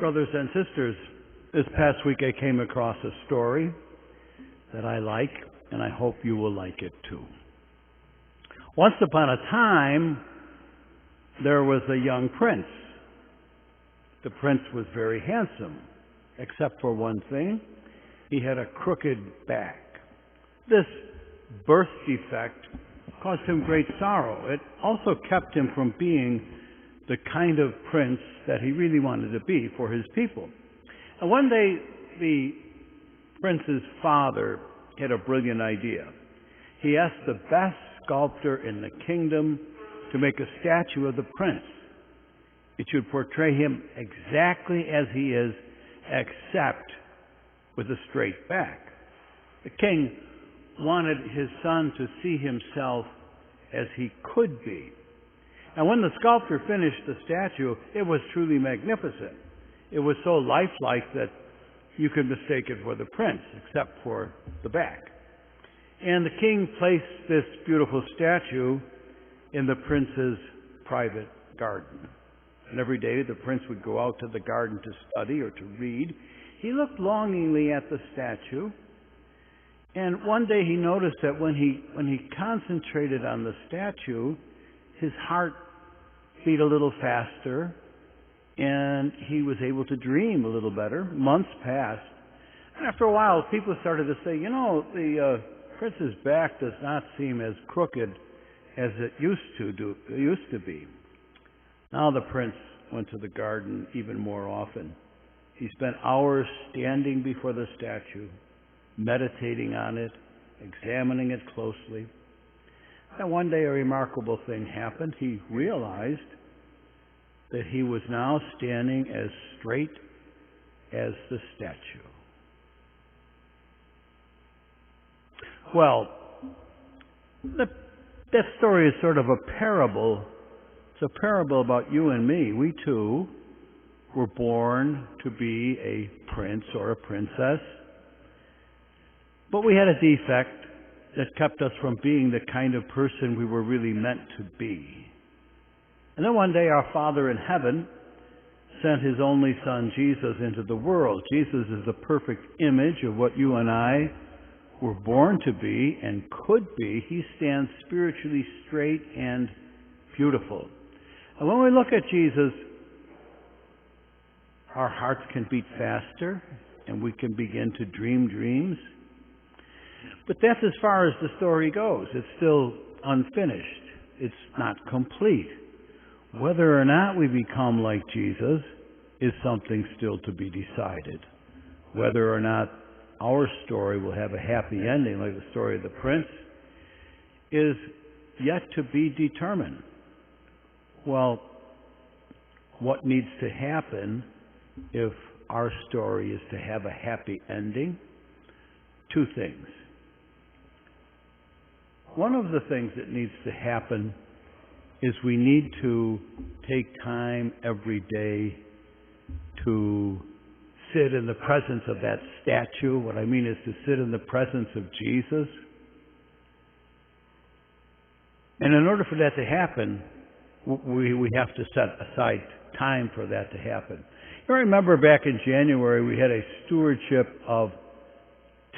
Brothers and sisters, this past week I came across a story that I like, and I hope you will like it too. Once upon a time, there was a young prince. The prince was very handsome, except for one thing. He had a crooked back. This birth defect caused him great sorrow. It also kept him from being the kind of prince that he really wanted to be for his people. And one day, the prince's father had a brilliant idea. He asked the best sculptor in the kingdom to make a statue of the prince. It should portray him exactly as he is, except with a straight back. The king wanted his son to see himself as he could be. And when the sculptor finished the statue, it was truly magnificent. It was so lifelike that you could mistake it for the prince, except for the back. And the king placed this beautiful statue in the prince's private garden. And every day the prince would go out to the garden to study or to read. He looked longingly at the statue. And one day he noticed that when he concentrated on the statue, his heart beat a little faster, and he was able to dream a little better. Months passed. And after a while, people started to say, the prince's back does not seem as crooked as it used to be. Now the prince went to the garden even more often. He spent hours standing before the statue, meditating on it, examining it closely. And one day a remarkable thing happened. He realized that he was now standing as straight as the statue. Well, that story is sort of a parable. It's a parable about you and me. We too were born to be a prince or a princess, but we had a defect that kept us from being the kind of person we were really meant to be. And then one day our Father in heaven sent His only Son, Jesus, into the world. Jesus is the perfect image of what you and I were born to be and could be. He stands spiritually straight and beautiful. And when we look at Jesus, our hearts can beat faster and we can begin to dream dreams. But that's as far as the story goes. It's still unfinished. It's not complete. Whether or not we become like Jesus is something still to be decided. Whether or not our story will have a happy ending, like the story of the prince, is yet to be determined. Well, what needs to happen if our story is to have a happy ending? Two things. One of the things that needs to happen is we need to take time every day to sit in the presence of that statue. What I mean is to sit in the presence of Jesus. And in order for that to happen, we have to set aside time for that to happen. You remember back in January we had a stewardship of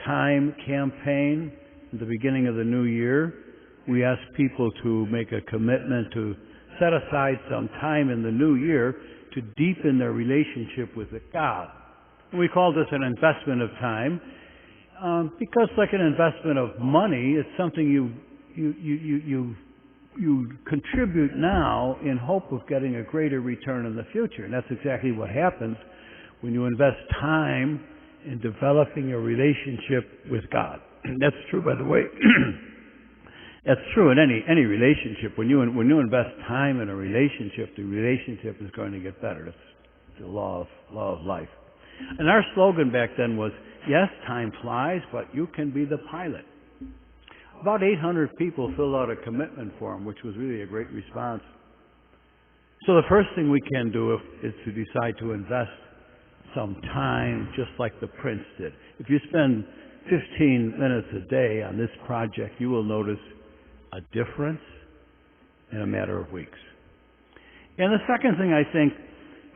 time campaign at the beginning of the new year. We asked people to make a commitment to set aside some time in the new year to deepen their relationship with God. We called this an investment of time because, like an investment of money, it's something you contribute now in hope of getting a greater return in the future. And that's exactly what happens when you invest time in developing a relationship with God. That's true, by the way. That's true in any relationship. When you invest time in a relationship, the relationship is going to get better. It's the law of life. And our slogan back then was, yes, time flies, but you can be the pilot. About 800 people filled out a commitment form, which was really a great response. So the first thing we can do is to decide to invest some time, just like the prince did. If you spend 15 minutes a day on this project, you will notice a difference in a matter of weeks. And the second thing, I think,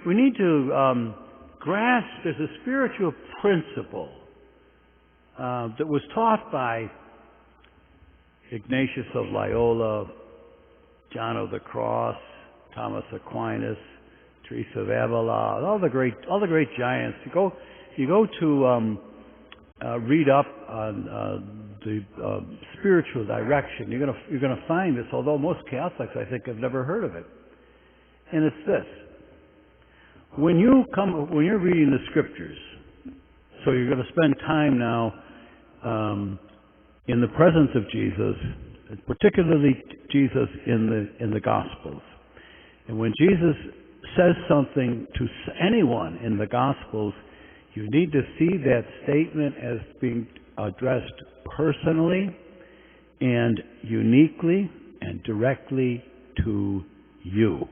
we need to grasp, there's a spiritual principle that was taught by Ignatius of Loyola, John of the Cross, Thomas Aquinas, Teresa of Avila, all the great giants. You go to read up on the spiritual direction. You're gonna find this, although most Catholics, I think, have never heard of it. And it's this: when you're reading the Scriptures, so you're going to spend time now in the presence of Jesus, particularly Jesus in the Gospels. And when Jesus says something to anyone in the Gospels, you need to see that statement as being addressed personally and uniquely and directly to you.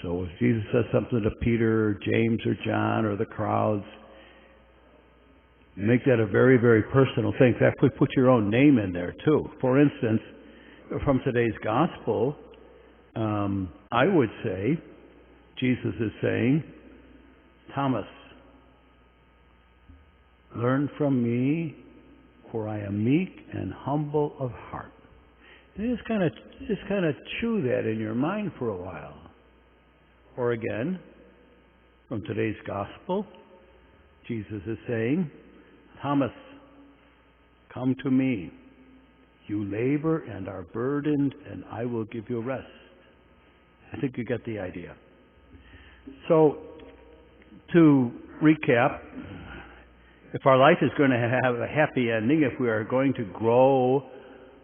So if Jesus says something to Peter or James or John or the crowds, make that a very, very personal thing. In fact, put your own name in there too. For instance, from today's gospel, I would say Jesus is saying, Thomas, learn from me, for I am meek and humble of heart. And just kind of chew that in your mind for a while. Or again, from today's gospel, Jesus is saying, Thomas, come to me. You labor and are burdened, and I will give you rest. I think you get the idea. So, to recap, if our life is going to have a happy ending, if we are going to grow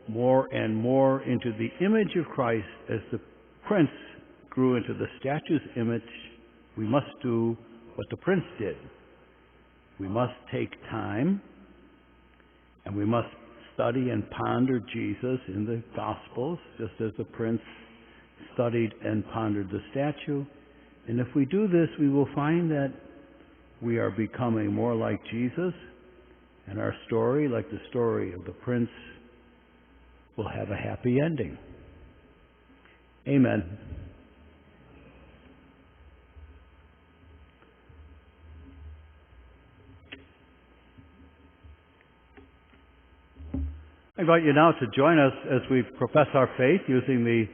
more and more into the image of Christ as the Prince grew into the statue's image, we must do what the Prince did. We must take time, and we must study and ponder Jesus in the Gospels, just as the Prince studied and pondered the statue. And if we do this, we will find that we are becoming more like Jesus, and our story, like the story of the Prince, will have a happy ending. Amen. I invite you now to join us as we profess our faith using the